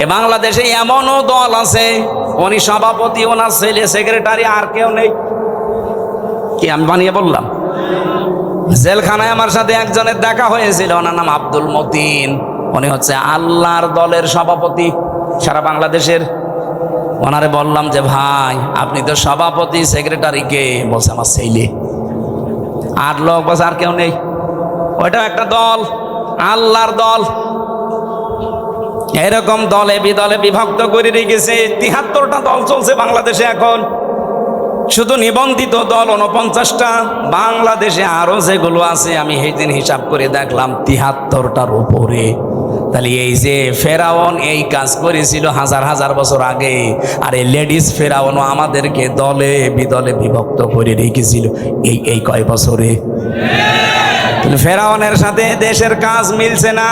এ বাংলাদেশে এমনও দল আছে, উনি সভাপতি, ওনার ছেলে সেক্রেটারি, আর কেউ নেই। কি আমি বানিয়ে বললাম? জেলখানায় আমার সাথে একজনের দেখা হয়েছিল, ওনার নাম আব্দুল মতিন। উনি হচ্ছে আল্লাহর দলের সভাপতি সারা বাংলাদেশের। ওনারে বললাম যে ভাই আপনি তো সভাপতি, সেক্রেটারি কে? বলছে আমার ছেলে। 8 লোক, বলছে আর কেউ নেই। ওইটাও একটা দল, আল্লাহর দল। এরকম দলে বিদলে বিভক্ত করে রেখেছে। 73টা দল চলছে বাংলাদেশে এখন, শুধু নিবন্ধিত দল 49টা। বাংলাদেশে আরো যেগুলো আছে আমি সেইদিন হিসাব করে দেখলাম 73টার উপরে। তাহলে এই যে ফেরাউন এই কাজ করেছিল হাজার হাজার বছর আগে, আর এই লেডিস ফেরাউনও আমাদেরকে দলে বিদলে বিভক্ত করে রেখেছিল এই কয় বছরে। ফেরাউনের সাথে দেশের কাজ মিলছে না।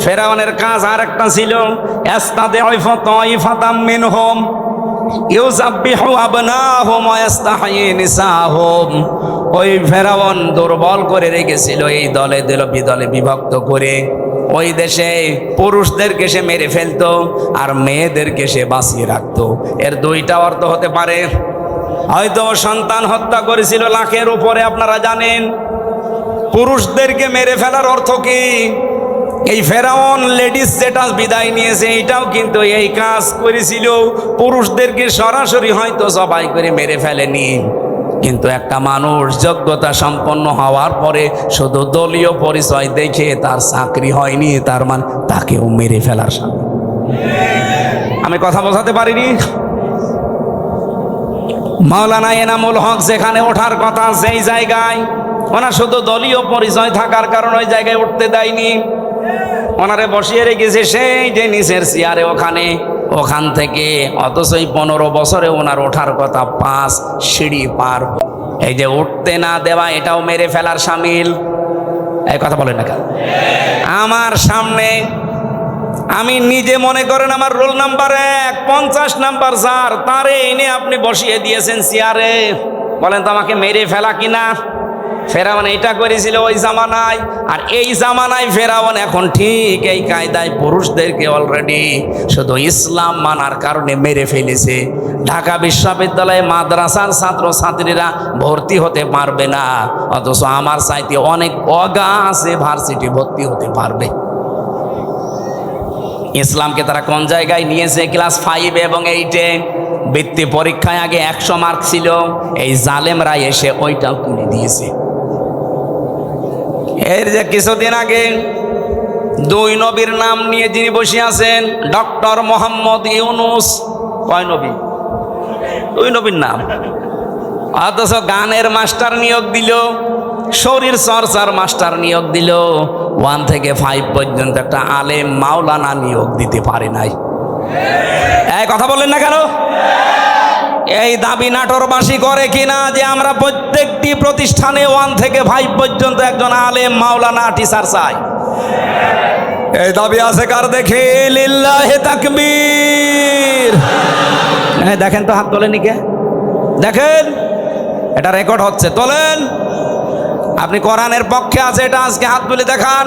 ফেরাউনের কাজ আর একটা ছিল, ওই ফেরাউন দুর্বল করে রেখেছিল এই দলে দিল বিদলে বিভক্ত করে। ওই দেশে পুরুষদেরকে সে মেরে ফেলতো আর মেয়েদেরকে সে বাঁচিয়ে রাখতো। এর দুইটা অর্থ হতে পারে, হয়তো সন্তান হত্যা করেছিল লাখের উপরে, আপনারা জানেন। পুরুষদেরকে মেরে ফেলার অর্থ কি? এই ফেরাউন লেডিস যেটা বিদায় নিয়েছে এইটাও কিন্তু এই কাজ করেছিল। পুরুষদেরকে সরাসরি হয়তো জবাই করে মেরে ফেলেনি, কিন্তু একটা মানুষ যোগ্যতা সম্পন্ন হওয়ার পরে শুধু দলীয় পরিচয় দেখে তার চাকরি হয়নি, তার মানে তাকেও মেরে ফেলার সাথে। আমি কথা বোঝাতে পারিনি? মাওলানা এনামুল হক যেখানে ওঠার কথা সেই জায়গায় ওনার শুধু দলীয় পরিচয় থাকার কারণে ওই জায়গায় উঠতে দেয়নি, ওনারে বসিয়ে রেখেছে সেই যে নিচের চেয়ারে ওখান থেকে। অথচ 15 বছরে ওনার ওঠার কথা 5 সিঁড়ি পার। এই যে উঠতে না দেওয়া এটাও মেরে ফেলার শামিল। এই কথা বলেন না কেন? আমার সামনে আমি নিজে মনে করেন আমার রোল নাম্বার 1, 50 নাম্বার যার, তারে এনে আপনি বসিয়ে দিয়েছেন চেয়ারে। বলেন তো আমাকে মেরে ফেলা কিনা? ফেরাউন এটা করেছিল ওই জামানায়, আর এই জামানায় ফেরাউন এখন ঠিক এই কায়দায় পুরুষদেরকে অলরেডি শুধু ইসলাম মানার কারণে মেরে ফেলেছে। ঢাকা বিশ্ববিদ্যালয়ে মাদ্রাসার ছাত্র ছাত্রীরা ভর্তি হতে পারবে না, অথচ আমার চাইতে অনেক অগা আছে ভার্সিটি ভর্তি হতে পারবে। ইসলামকে তারা কোন জায়গায় নিয়েছে? ক্লাস 5 এবং 8-এ বৃত্তি পরীক্ষায় আগে 100 মার্ক ছিল, এই জালেমরা এসে ওইটাও তুলে দিয়েছে। এর যে কিছুদিন আগে 2 নবীর নাম নিয়ে যিনি বসে আছেন, ডক্টর মোহাম্মদ ইউনুস। কয় নবী? 2 নবীর নাম। অথচ গানের মাস্টার নিয়োগ দিল, শরীর চর্চার মাস্টার নিয়োগ দিল, 1 থেকে 5 পর্যন্ত একটা আলেম মাওলানা নিয়োগ দিতে পারে নাই। এই কথা বললেন না কেন? এই দাবি নাটোরবাসী করে কিনা যে আমরা প্রত্যেকটি প্রতিষ্ঠানে 1 থেকে 5 পর্যন্ত একজন আলেম মাওলানা টিচার চাই? এই দাবি আছে কার? দেখে লিল্লাহি তাকবীর। দেখেন তো, হাত তোলেনি কে? দেখেন, এটা রেকর্ড হচ্ছে, তোলেন। আপনি কোরআনের পক্ষে আছে এটা আজকে হাত তুলে দেখান।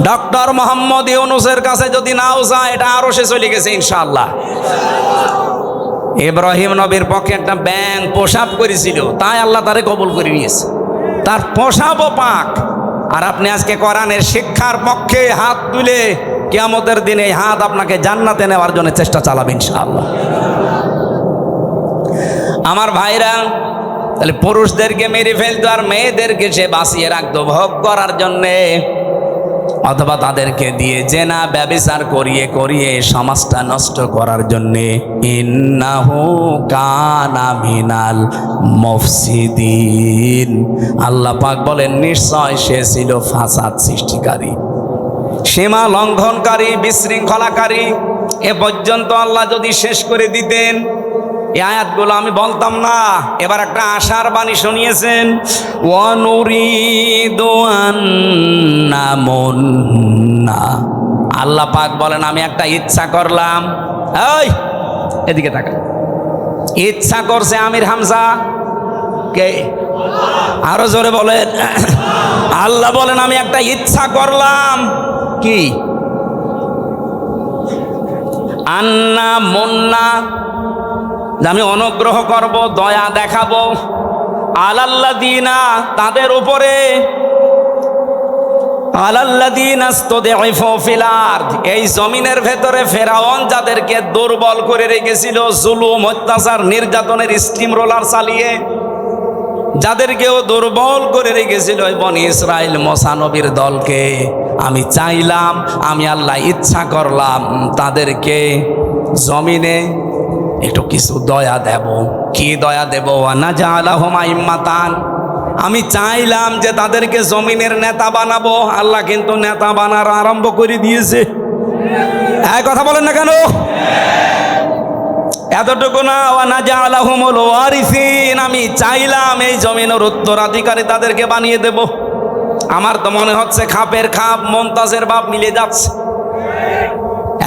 ডক্টর মোহাম্মদ ইউনুসের কাছে যদি নাও যায়, এটা আরো সে চলে গেছে ইনশাআল্লাহ। ইব্রাহিম নবীর পক্ষে একটা ব্যাঙ প্রসাব করেছিল, তাই আল্লাহ তারে কবুল করে নিয়েছে, তার প্রসাবও পাক। আর আপনি আজকে কোরআনের শিক্ষার পক্ষে হাত তুলে কিয়ামতের দিনে এই হাত আপনাকে জান্নাতে নেওয়ার জন্য চেষ্টা চালাবেন ইনশাআল্লাহ। আমার ভাইরা, তাহলে পুরুষদেরকে মেরে ফেলতো আর মেয়েদেরকে সে বাঁচিয়ে রাখতো ভোগ করার জন্যে, অথবা তাদেরকে দিয়ে জেনা ব্যভিচার করিয়ে করিয়ে সমাজটা নষ্ট করার জন্যে। ইন্নাহু কানা মিনাল মুফসিদিন। আল্লাহ পাক বলেন নিশ্চয় সে ছিল ফাসাদ সৃষ্টিকারী, সীমা লঙ্ঘনকারী, বিশৃঙ্খলাকারী। এ পর্যন্ত আল্লাহ যদি শেষ করে দিতেন এই আয়াতগুলো আমি বলতাম না। এবার একটা আশার বাণী শুনিয়েছেন, ওয়ানুরিদু আন্নামুন্না। আল্লাহ পাক বলেন আমি একটা ইচ্ছা করলাম। এই এদিকে তাকা, ইচ্ছা করছে আমির হামজা কে? আরো জোরে বলেন। আল্লাহ বলেন আমি একটা ইচ্ছা করলাম। কি? আন্না মুন্না, যে আমি অনুগ্রহ করব, দয়া দেখাবো, আলাল্লাযিনা, তাদের উপরে, আলাল্লাযিনা ইসতুদঈফু ফিল আরদ, এই জমিনের ভেতরে ফেরাউন যাদেরকে দুর্বল করে রেখেছিল, জুলুম, অত্যাচার, নির্যাতনের স্টিম রোলার চালিয়ে যাদেরকেও দুর্বল করে রেখেছিল ওই বনি ইসরাইল মুসা নবীর দলকে, আমি চাইলাম, আমি আল্লাহ ইচ্ছা করলাম তাদেরকে জমিনে একটু কিছু দয়া দেব। কি দয়া দেব? ওয়ানাজআলাহুম আইম্মাতান, আমি চাইলাম যে তাদেরকে জমিনের নেতা বানাবো। আল্লাহ কিন্তু নেতা বানার আরম্ভ করে দিয়েছে। এই কথা বলেন না কেন? এতটুকু না, ওয়ানাজআলাহুমুল ওয়ারিসিন, আমি চাইলাম এই জমিনের উত্তরাধিকারী তাদেরকে বানিয়ে দেব। আমার তো মনে হচ্ছে খাপের খাপ মুমতাজের বাপ মিলে যাচ্ছে।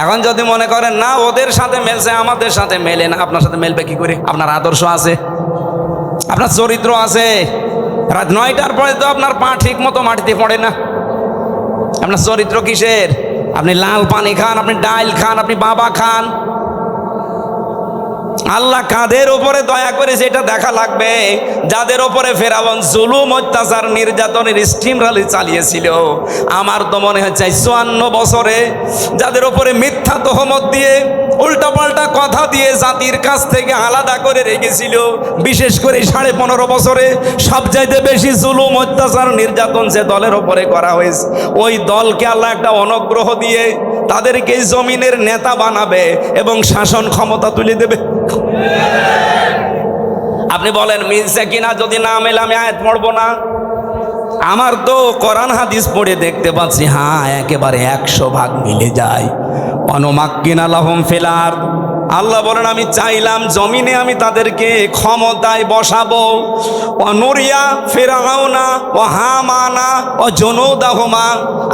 এখন যদি মনে করেন না ওদের সাথে মেলছে, আমাদের সাথে মেলে না, আপনার সাথে মেলবে কি করে? আপনার আদর্শ আছে, আপনার চরিত্র আছে। রাত 9টার পরে তো আপনার পা ঠিক মতো মাটিতে পড়ে না। আপনার চরিত্র কিসের? আপনি লাল পানি খান, আপনি ডাইল খান, আপনি বাবা খান। আল্লাহ কাদের উপরে দয়া করেছে এটা দেখা লাগবে। যাদের উপরে ফেরাউন জুলুম, অত্যাচার, নির্যাতনের স্টিম রালি চালিয়েছিল, আমার তো মনে হচ্ছে 54 বছরে যাদের উপরে মিথ্যা তহমত দিয়ে, উল্টাপাল্টা কথা দিয়ে জাতির কাছ থেকে আলাদা করে রেখেছিল, বিশেষ করে 15.5 বছরে সবচাইতে বেশি জুলুম, অত্যাচার, নির্যাতন যে দলের উপরে করা হয়েছে, ওই দলকে আল্লাহ একটা অনুগ্রহ দিয়ে তাদেরকে জমিনের নেতা বানাবে এবং শাসন ক্ষমতা তুলে দেবে। আপনি বলেন মিলছে কিনা? যদি না মেলে আমি আয়াত পড়বো না। আমার তো কোরআন হাদিস পড়ে দেখতে পাচ্ছি, হ্যাঁ একেবারে 100% মিলে যায়। অনুমাক্কিনা লাহুম ফিল আরদ, আল্লাহ বলেন আমি চাইলাম জমিনে আমি তাদেরকে ক্ষমতায় বসাবো। অনুরিয়া ফিরআউনা ও হামানা ও জুনুদাহুমা,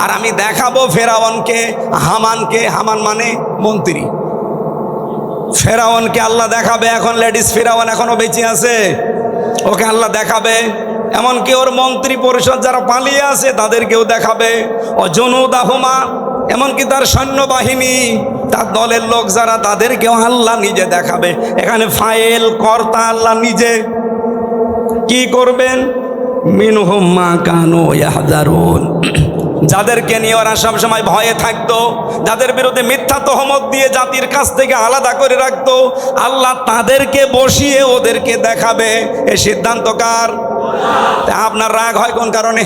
আর আমি দেখাবো ফেরাউনকে, হামানকে, হামান মানে মন্ত্রী, ফেরাউনকে আল্লাহ দেখাবে। এখন লেডিস ফেরাউন এখনো বেঁচে আছে, ওকে আল্লাহ দেখাবে। এমনকি ওর মন্ত্রী পরিষদ যারা পালিয়ে আছে তাদেরকেও দেখাবে। ও জুনুদাহুমা, এমনকি তার সৈন্যবাহিনী, তার দলের লোক যারা, তাদেরকেও আল্লাহ নিজে দেখাবে। এখানে ফাইল কর্তা আল্লাহ নিজে। কি করবেন? মিনহুম মা কানু ইয়াহযারুন, যাদেরকে নিয়ে ওরা সবসময় ভয়ে থাকতো, যাদের বিরুদ্ধে মিথ্যা তহমত দিয়ে জাতির কাছ থেকে আলাদা করে রাখতো, আল্লাহ তাদেরকে বসিয়ে ওদেরকে দেখাবে। এই সিদ্ধান্ত কার? আপনার রাগ হয় কোন কারণে?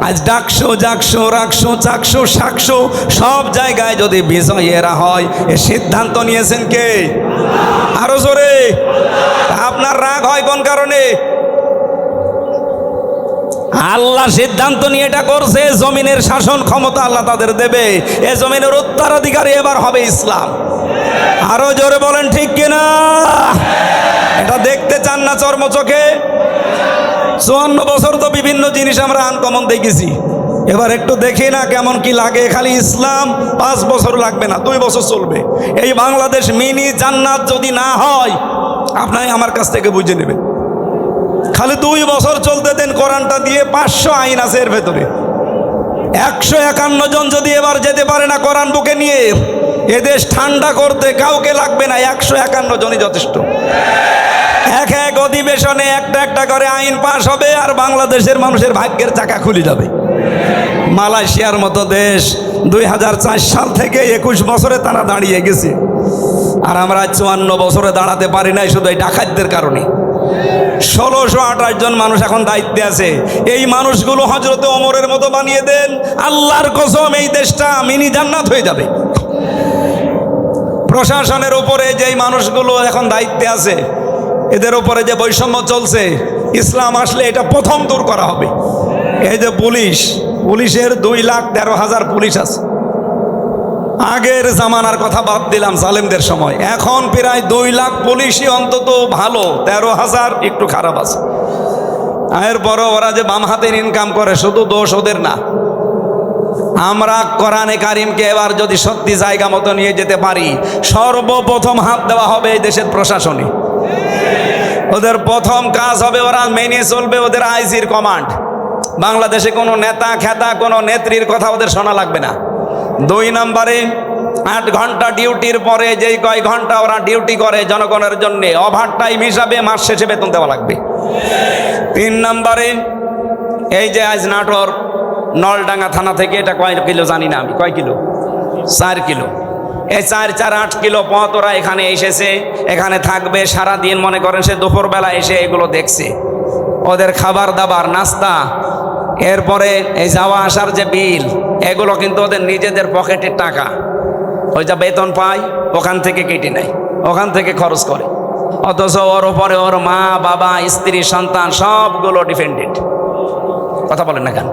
আজ ডাকশো, জাকশো, রাখশো, চাকশো, শাকশো, সব জায়গায় যদি বিজয়েরা হয়, এ সিদ্ধান্ত নিয়েছেন কে? আরো জোরে। আপনার রাগ হয় কোন কারণে? আল্লাহ সিদ্ধান্ত নিয়ে এটা করছে, জমিনের শাসন ক্ষমতা আল্লাহ তাদের দেবে। এ জমিনের উত্তরাধিকারী এবার হবে ইসলাম। আরো জোরে বলেন ঠিক কিনা? এটা দেখতে চান না চর্ম চোখে? 54 বছর তো বিভিন্ন জিনিস আমরা আনকমন দেখেছি, এবার একটু দেখি না কেমন কি লাগে। খালি ইসলাম 5 বছর লাগবে না, 2 বছর চলবে। এই বাংলাদেশ মিনি জান্নাত যদি না হয়, আপনাই আমার কাছ থেকে বুঝে নেবেন। খালি 2 বছর চলতে দেন, কোরআনটা দিয়ে 500 আইন আছে এর ভেতরে। 151 জন যদি এবার যেতে পারে না কোরআন বুকে নিয়ে, এদেশ ঠান্ডা করতে কাউকে লাগবে না, 151 জনই যথেষ্ট। এক অধিবেশনে একটা করে আইন পাশ হবে, আর বাংলাদেশের মানুষের ভাগ্যের চাকা খুলে যাবে। মালয়েশিয়ার মতো দেশ 2004 সাল থেকে 21 বছরে তারা দাঁড়িয়ে গেছে, আর আমরা 54 বছরে দাঁড়াতে পারি নাই, শুধু এই ডাকাতদের কারণে। 1628 জন মানুষ এখন দায়িত্বে আছে। এই মানুষগুলো হযরতে ওমরের মতো বানিয়ে দেন, আল্লাহর কসম এই দেশটা মিনি জান্নাত হয়ে যাবে। প্রশাসনের উপরে যেই মানুষগুলো এখন দায়িত্বে আছে, এদের উপরে যে বৈষম্য চলছে, ইসলাম আসলে এটা প্রথম দূর করা হবে। এই যে পুলিশের 2,13,000 পুলিশ আছে। আগের জামানার কথা বাদ দিলাম, জালেমদের সময়, এখন প্রায় 2 লাখ পুলিশই অন্তত ভালো, 13,000 একটু খারাপ আছে। এরপরও ওরা যে বাম হাতের ইনকাম করে, শুধু দোষ ওদের না। আমরা কোরআনে কারিমকে এবার যদি সত্যি জায়গা মতো নিয়ে যেতে পারি, সর্বপ্রথম হাত দেওয়া হবে এই দেশের প্রশাসনে। ওদের প্রথম কাজ হবে, ওরা মেনে চলবে ওদের আইজির কমান্ড। বাংলাদেশে কোনো নেতা খেতা, কোনো নেত্রীর কথা ওদের শোনা লাগবে না। 2 নম্বরে 8 ঘন্টা ডিউটির পরে যেই কয় ঘন্টা ওরা ডিউটি করে জনগণের জন্য ওভার টাইম হিসাবে মাস শেষে বেতন দেওয়া লাগবে। 3 নম্বরে এই যে আজ নাটোর নলডাঙ্গা থানা থেকে এটা কয় কিলো জানি না আমি, কয় কিলো, 4 কিলো, এই 4-8 কিলো পথ ওরা এখানে এসেছে, এখানে থাকবে সারাদিন। মনে করেন সে দুপুরবেলা এসে এগুলো দেখছে, ওদের খাবার দাবার নাস্তা, এরপরে এই যাওয়া আসার যে বিল, এগুলো কিন্তু ওদের নিজেদের পকেটের টাকা, ওই যা বেতন পায় ওখান থেকে কেটে নেয়, ওখান থেকে খরচ করে। অথচ ওর উপরে ওর মা বাবা স্ত্রী সন্তান সবগুলো ডিপেন্ডেন্ট। কথা বলেন না কেন?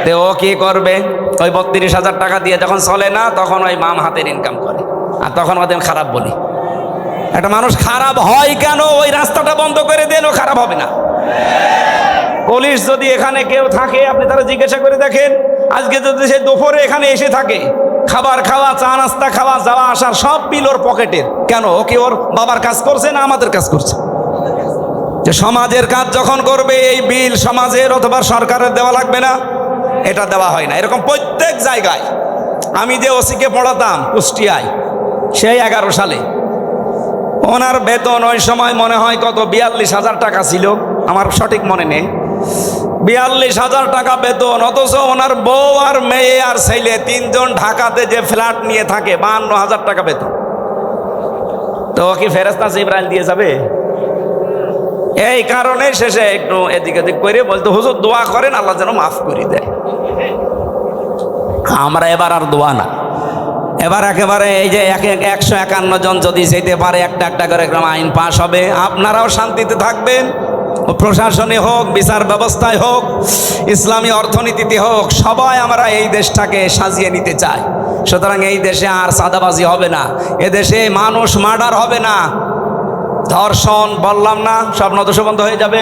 তো ও কি করবে? ওই 32,000 টাকা দিয়ে যখন চলে না, তখন ওই মাম হাতের ইনকাম করে, আর তখন ওদের খারাপ বলি। একটা মানুষ খারাপ হয় কেন? ওই রাস্তাটা বন্ধ করে দেন, ও খারাপ হবে না। পুলিশ যদি এখানে কেউ থাকে, আপনি তারা জিজ্ঞাসা করে দেখেন, আজকে যদি সে দুপুরে এখানে এসে থাকে, খাবার খাওয়া, চা নাস্তা খাওয়া, যাওয়া আসার সব বিল ওর পকেটের। কেন? ও কি ওর বাবার কাজ করছে না আমাদের কাজ করছে? যে সমাজের কাজ যখন করবে, এই বিল সমাজের অথবা সরকারের দেওয়া লাগবে না? এটা দেওয়া হয় না। এরকম প্রত্যেক জায়গায়। আমি যে ওসিকে পড়াতাম কুষ্টিয়ায়, সেই 11 সালে, ওনার বেতন ওই সময় মনে হয় কত 42,000 টাকা ছিল, আমার সঠিক মনে নেই। 42,000 টাকা বেতন, অথচ ওনার বউ আর মেয়ে আর ছেলে 3 জন ঢাকাতে যে ফ্ল্যাট নিয়ে থাকে, 52,000 টাকা বেতন। তো কি ফেরেশতা জিবরাইল দিয়ে যাবে? এই কারণে শেষে একটু এদিক ওদিক করে বলতো, হুজুর দোয়া করেন আল্লাহ যেন মাফ করে দেয়। আমরা এবার আর দোয়া না, এবার একেবারে এই যে 151 জন যদি যেতে পারে, একটা একটা করে আইন পাশ হবে, আপনারাও শান্তিতে থাকবেন। প্রশাসনে হোক, বিচার ব্যবস্থায় হোক, ইসলামী অর্থনীতিতে হোক, সবাই আমরা এই দেশটাকে সাজিয়ে নিতে চাই। সুতরাং এই দেশে আর সাদাবাজি হবে না, এদেশে মানুষ মার্ডার হবে না, ধর্ষণ বললাম না, সব নদশবন্ধ হয়ে যাবে।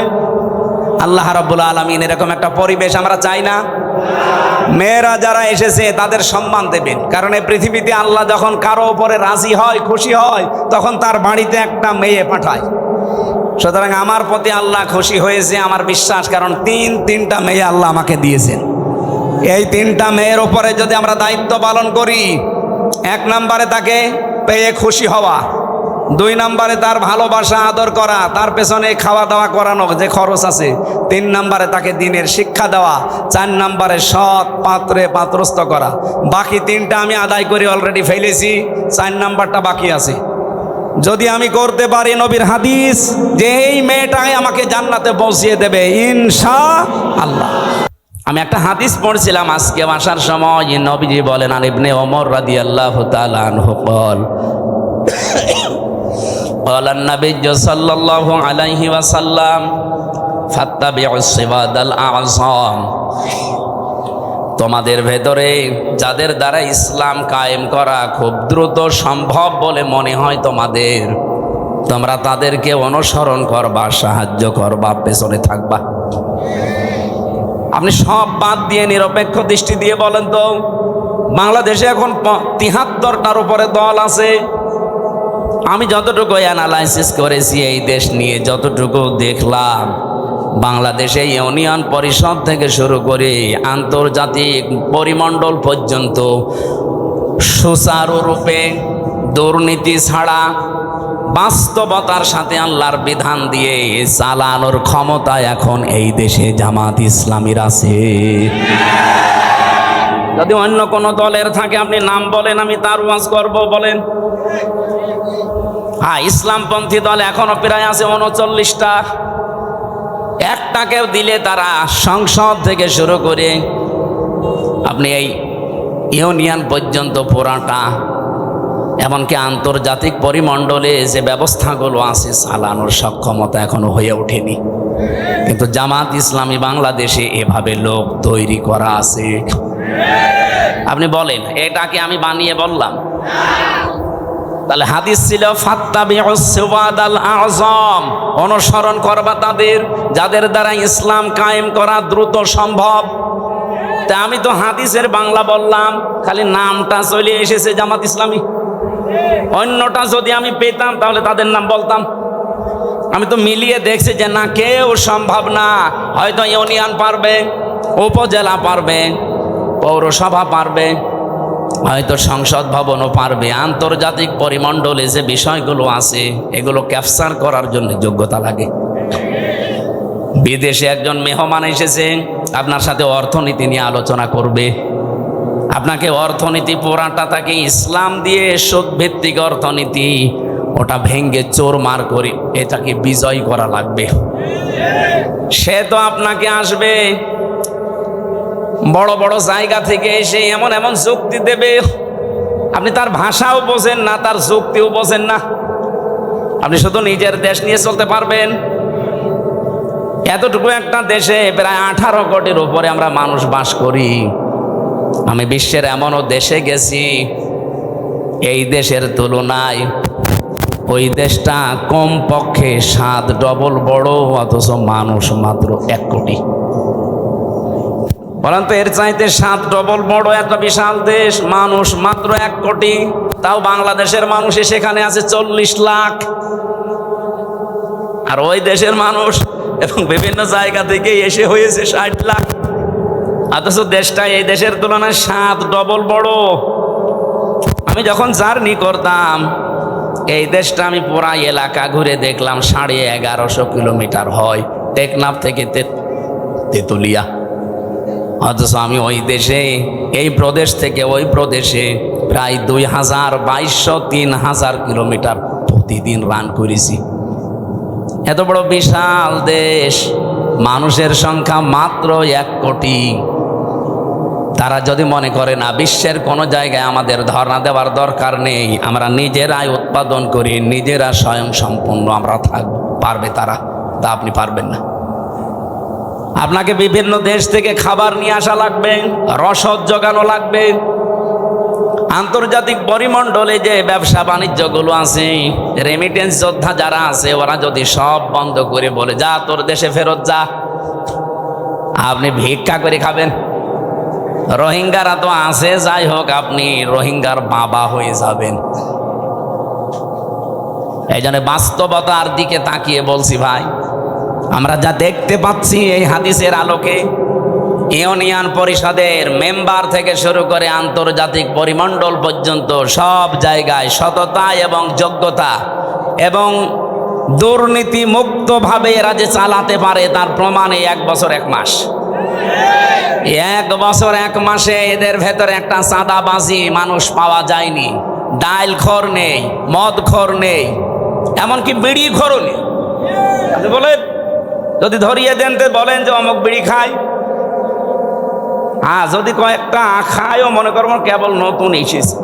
আল্লাহ রাব্বুল আলামিন এরকম একটা পরিবেশ আমরা চাই না। মেয়েরা যারা এসেছে তাদের সম্মান দেবেন, কারণ এই পৃথিবীতে আল্লাহ যখন কারো উপরে রাজি হয়, খুশি হয়, তখন তার বাড়িতে একটা মেয়ে পাঠায়। সুতরাং আমার প্রতি আল্লাহ খুশি হয়েছে, আমার বিশ্বাস, কারণ তিনটা মেয়ে আল্লাহ আমাকে দিয়েছেন। এই 3টা মেয়ের উপরে যদি আমরা দায়িত্ব পালন করি, 1 নম্বরে তাকে পেয়ে খুশি হওয়া, 2 নম্বরে তার ভালোবাসা আদর করা, তার পেছনে খাওয়া দাওয়া করানো যে খরচ আছে, 3 নম্বরে তাকে দিনের শিক্ষা দেওয়া, 4 নম্বরে সৎ পাত্রে পাত্রস্থ করা। বাকি 3টা আমি আদায় করে অলরেডি ফেলেছি, 4 নম্বরটা বাকি আছে। যদি আমি করতে পারি, নবীর হাদিস যে এই মেয়েটাই আমাকে জান্নাতে পৌঁছিয়ে দেবে ইনশাআল্লাহ। আমি একটা হাদিস পড়ছিলাম আজকে আসার সময়, নবীজি বলেন, আর ইবনে ওমর রাদিয়াল্লাহু তাআলা আনহু বল, قال النبي صلى الله عليه وسلم فاتبعوا الصراط الأعظم। তোমাদের ভেতরে যাদের দ্বারা ইসলাম কায়েম করা খুব দ্রুত সম্ভব বলে মনে হয় তোমাদের, তোমরা তাদেরকে অনুসরণ করবা, সাহায্য করবা, পেছনে থাকবা। আপনি সব বাদ দিয়ে নিরপেক্ষ দৃষ্টি দিয়ে বলেন তো, বাংলাদেশে এখন 73টার উপরে দল আছে। আমি যতটুকু অ্যানালাইসিস করেছি এই দেশ নিয়ে, যতটুকু দেখলাম, বাংলাদেশে ইউনিয়ন পরিষদ থেকে শুরু করে আন্তর্জাতিক পরিমণ্ডল পর্যন্ত সুচারুরূপে দুর্নীতি ছাড়া বাস্তবতার সাথে আল্লাহর বিধান দিয়ে চালানোর ক্ষমতা এখন এই দেশে জামাত ইসলামীর আছে। যদি অন্য কোনো দলের থাকে আপনি নাম বলেন, আমি তার ওয়াজ করব, বলেন। হ্যাঁ, ইসলামপন্থী দল এখনো প্রায় আছে 39টা। একটাকেও দিলে তারা সংসদ থেকে শুরু করে আপনি এই ইউনিয়ন পর্যন্ত পুরাটা, এমনকি আন্তর্জাতিক পরিমণ্ডলে যে ব্যবস্থাগুলো আছে চালানোর সক্ষমতা এখনো হয়ে ওঠেনি। কিন্তু জামাত ইসলামী বাংলাদেশে এভাবে লোক তৈরি করা আছে। আপনি বলেন, এটা কি আমি বানিয়ে বললাম? তাহলে হাদিস ছিল ফাত্তাবিউস সিরাতাল আযম, অনুসরণ করবা তাদের যাদের দ্বারা ইসলাম কায়েম করা দ্রুত সম্ভব। তা আমি তো হাদিসের বাংলা বললাম, খালি নামটা চলে এসেছে জামাত ইসলামী। অন্যটা যদি আমি পেতাম তাহলে তাদের নাম বলতাম। আমি তো মিলিয়ে দেখছি যে না, কেউ সম্ভব না। হয়তো ইউনিয়ন পারবে, উপজেলা পারবে, পৌরসভা পারবে, হয়তো সংসদ ভবনও পারবে। আন্তর্জাতিক পরিমণ্ডলে যে বিষয়গুলো আছে এগুলো ক্যাপচার করার জন্য যোগ্যতা লাগে। বিদেশে একজন মেহমান এসেছে, আপনার সাথে অর্থনীতি নিয়ে আলোচনা করবে। আপনাকে অর্থনীতি পুরাটা তাকে ইসলাম দিয়ে সুদ ভিত্তিক অর্থনীতি ওটা ভেঙ্গে চোরমার করে এটাকে বিজয় করা লাগবে। সে তো আপনাকে আসবে বড় বড় জায়গা থেকে এসে এমন এমন যুক্তি দেবে, আপনি তার ভাষাও বোঝেন না, তার যুক্তিও বোঝেন না। আপনি শুধু নিজের দেশ নিয়ে চলতে পারবেন। এতটুকু একটা দেশে প্রায় 18 কোটির উপরে আমরা মানুষ বাস করি। আমি বিশ্বের এমনও দেশে গেছি, এই দেশের তুলনায় ওই দেশটা কমপক্ষে 7 ডবল বড়, অথচ মানুষ মাত্র 1 কোটি। বলেন তো, এর চাইতে 7 ডবল বড় একটা বিশাল দেশ, মানুষ মাত্র 1 কোটি। তাও বাংলাদেশের মানুষ সেখানে আছে 40 লাখ। আর ওই দেশের মানুষ এবং বিভিন্ন জায়গা থেকে এসে হয়েছে 60 লাখ, অথচ দেশটা এই দেশের তুলনায় 7 ডবল বড়। আমি যখন জার্নি করতাম এই দেশটা, আমি পুরা এলাকা ঘুরে দেখলাম 1150 কিলোমিটার হয় টেকনাফ থেকে তেতুলিয়া। অথচ আমি ওই দেশে, এই প্রদেশ থেকে ওই প্রদেশে প্রায় 2200-3000 কিলোমিটার প্রতিদিন রান করেছি। এত বড় বিশাল দেশ, মানুষের সংখ্যা মাত্র 1 কোটি। তারা যদি মনে করে না বিশ্বের কোনো জায়গায় আমাদের ধর্ণা দেওয়ার দরকার নেই, আমরা নিজেরাই উৎপাদন করি, নিজেরা স্বয়ং সম্পূর্ণ আমরা থাকব, পারবে তারা? তা আপনি পারবেন না। আপনাকে বিভিন্ন দেশ থেকে খাবার নিয়ে আসা লাগবে, রসদ জোগানো লাগবে। আন্তর্জাতিক পরিমণ্ডলে যে ব্যবসা বাণিজ্যগুলো আছে, রেমিটেন্স যোদ্ধা যারা আছে, ওরা যদি সব বন্ধ করে বলে যা তোর দেশে ফেরত যা, আপনি ভিক্ষা করে খাবেন। রোহিঙ্গারা তো আছে, যাই হোক আপনি রোহিঙ্গার বাবা হয়ে যাবেন। এই জন্য বাস্তবতার দিকে তাকিয়ে বলছি ভাই, আমরা যা দেখতে পাচ্ছি এই হাদিসের আলোকে, ইউনিয়ন পরিষদের মেম্বার থেকে শুরু করে আন্তর্জাতিক পরিমণ্ডল পর্যন্ত সব জায়গায় সততা এবং যোগ্যতা এবং দুর্নীতি মুক্তভাবে এরা যে চালাতে পারে তার প্রমাণে 1 বছর 1 মাস। 1 বছর 1 মাসে এদের ভেতরে একটা চাঁদাবাজি মানুষ পাওয়া যায়নি। ডাইল খোর নেই, মদ খোর নেই, এমনকি বিড়ি খোরও নেই। আপনি বলেন, যদি ধরিয়ে দেন তো বলেন যে অমুক বিড়ি খায়। হ্যাঁ, যদি কয়েকটা খায়ও মনে করবো কেবল নতুন এসেছে।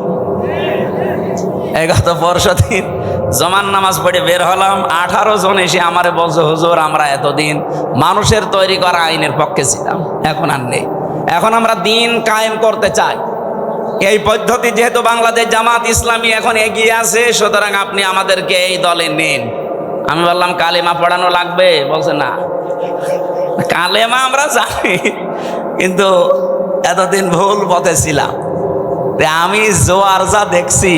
এই গত পরশুদিন জমান নামাজ পড়ে বের হলাম, 18 জন এসে আমারে বলছে হুজুর আমরা এতদিন মানুষের তৈরি করা আইনের পক্ষে ছিলাম, এখন আর নেই, এখন আমরা দিন কায়েম করতে চাই। এই পদ্ধতি যেহেতু বাংলাদেশ জামাত ইসলামী এখন এগিয়ে আছে, সুতরাং আপনি আমাদেরকে এই দলে নিন। আমি বললাম কালেমা পড়ানো লাগবে? বলছে না, কালেমা আমরা জানি, কিন্তু এতদিন ভুল পথে ছিলাম। আমি জোয়ার যা দেখছি